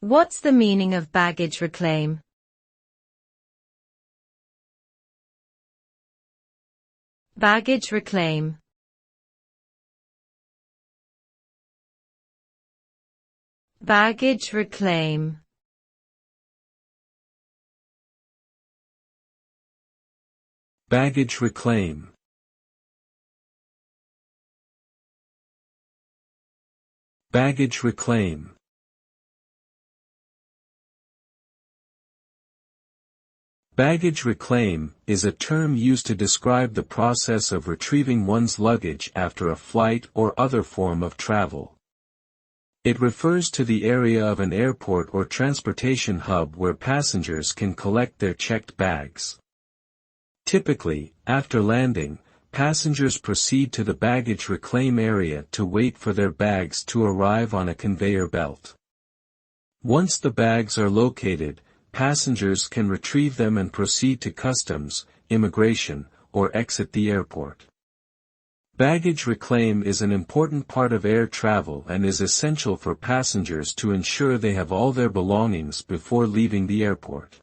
What's the meaning of baggage reclaim? Baggage reclaim. Baggage reclaim. Baggage reclaim. Baggage reclaim. Baggage reclaim is a term used to describe the process of retrieving one's luggage after a flight or other form of travel. It refers to the area of an airport or transportation hub where passengers can collect their checked bags. Typically, after landing, passengers proceed to the baggage reclaim area to wait for their bags to arrive on a conveyor belt. Once the bags are located, passengers can retrieve them and proceed to customs, immigration, or exit the airport. Baggage reclaim is an important part of air travel and is essential for passengers to ensure they have all their belongings before leaving the airport.